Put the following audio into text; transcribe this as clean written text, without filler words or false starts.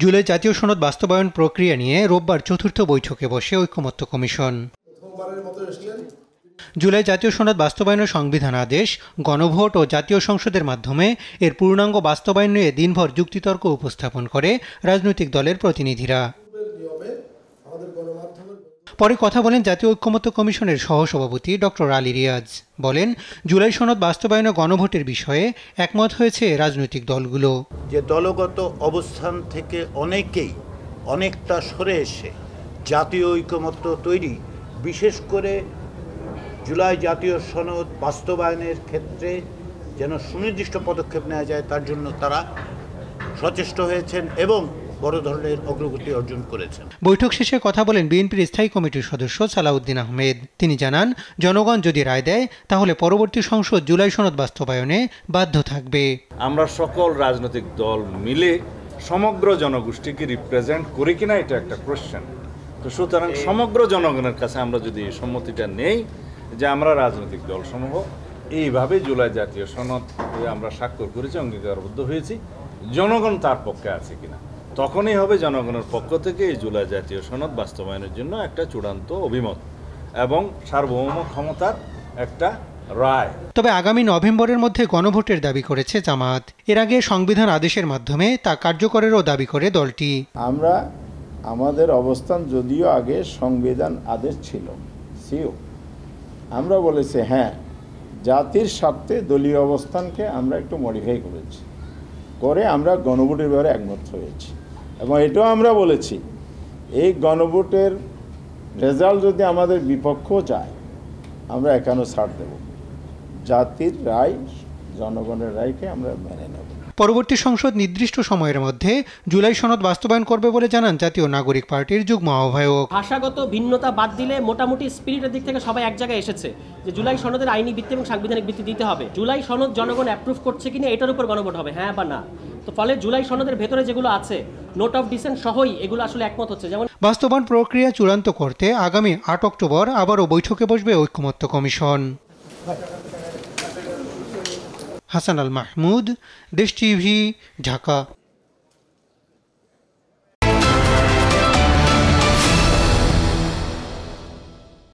জুলাই জাতীয় সনদ বাস্তবায়ন প্রক্রিয়া নিয়ে রোববার চতুর্থ বৈঠকে বসে ঐকমত্য কমিশন। জুলাই জাতীয় সনদ বাস্তবায়নের সংবিধান আদেশ, গণভোট ও জাতীয় সংসদের মাধ্যমে এর পূর্ণাঙ্গ বাস্তবায়ন নিয়ে দিনভর যুক্তিতর্ক উপস্থাপন করে রাজনৈতিক দলের প্রতিনিধিরা। পরে কথা বলেন জাতীয় ঐকমত্য কমিশনের সহসভাপতি ডক্টর আলী রিয়াজ। বলেন, জুলাই সনদ বাস্তবায়নে গণভোটের বিষয়ে একমত হয়েছে রাজনৈতিক দলগুলো। যে দলগত অবস্থান থেকে অনেকটা সরে এসে জাতীয় ঐকমত্য তৈরি, বিশেষ করে জুলাই জাতীয় সনদ বাস্তবায়নের ক্ষেত্রে যেন সুনির্দিষ্ট পদক্ষেপ নেওয়া যায় তার জন্য তারা সচেষ্ট হয়েছেন এবং বড় ধরনের অগ্রগতি অর্জন করেছেন। বৈঠক শেষে কথা বলেন বিএনপির স্থায়ী কমিটির সদস্য সালাউদ্দিন আহমেদ। তিনি জানান, জনগণ যদি রায় দেয় তাহলে পরবর্তী সংসদ জুলাই সনদ বাস্তবায়নে বাধ্য থাকবে। আমরা সকল রাজনৈতিক দল মিলে সমগ্র জনগোষ্ঠীকে রিপ্রেজেন্ট করি কিনা এটা একটা কোশ্চেন। তো সুতরাং সমগ্র জনগণের কাছে আমরা যদি সম্মতিটা নেই যে আমরা রাজনৈতিক দলসমূহ এইভাবে জুলাই জাতীয় সনদ আমরা স্বাক্ষর করেছি, অঙ্গীকারবদ্ধ হয়েছি, জনগণ তার পক্ষে আছে কিনা, তখনই হবে জনগণের পক্ষ থেকে এই জুলাই জাতীয় সনদ বাস্তবায়নের জন্য একটা চূড়ান্ত অভিমত এবং সার্বভৌম ক্ষমতার একটা রায়। তবে আগামী নভেম্বরের মধ্যে গণভোটের দাবি করেছে জামাত। এর আগে সংবিধান আদেশের মাধ্যমে তা কার্যকরেরও দাবি করে দলটি। আমরা আমাদের অবস্থান যদিও আগে সংবিধান আদেশ ছিল, আমরা বলেছি হ্যাঁ, জাতির স্বার্থে দলীয় অবস্থানকে আমরা একটু মডিফাই করেছি, করে আমরা গণভোটের ব্যাপারে একমত হয়েছি এবং এটাও আমরা বলেছি এই গণভোটের রেজাল্ট যদি আমাদের বিপক্ষেও যায় আমরা এখানেও ছাড় দেব। জাতির রায়, জনগণের রায়কে আমরা মেনে নেব। পরবর্তী সংসদ নির্দিষ্ট সময়ের মধ্যে জুলাই সনদ বাস্তবায়ন করবে বলে জানান জাতীয় নাগরিক পার্টির যুগ্ম আহ্বায়ক। ভাষাগত ভিন্নতা বাদ দিলে মোটামুটি স্পিরিটের দিক থেকে সবাই এক জায়গায় এসেছে যে জুলাই সনদের আইনি ভিত্তি এবং সাংবিধানিক ভিত্তি দিতে হবে। জুলাই সনদ জনগণ অ্যাপ্রুভ করছে কিনা এটার উপর গণভোট হবে, হ্যাঁ বা না। তো ফলে জুলাই সনদের ভেতরে যেগুলো আছে নোট অফ ডিসেন্ট সহই এগুলো আসলে একমত হচ্ছে। যেমন বাস্তবায়ন প্রক্রিয়া চূড়ান্ত করতে আগামী 8 অক্টোবর আবারও বৈঠকে বসবে ঐকমত্য কমিশন। হাসান আল মাহমুদ, দেশ টিভি, ঢাকা।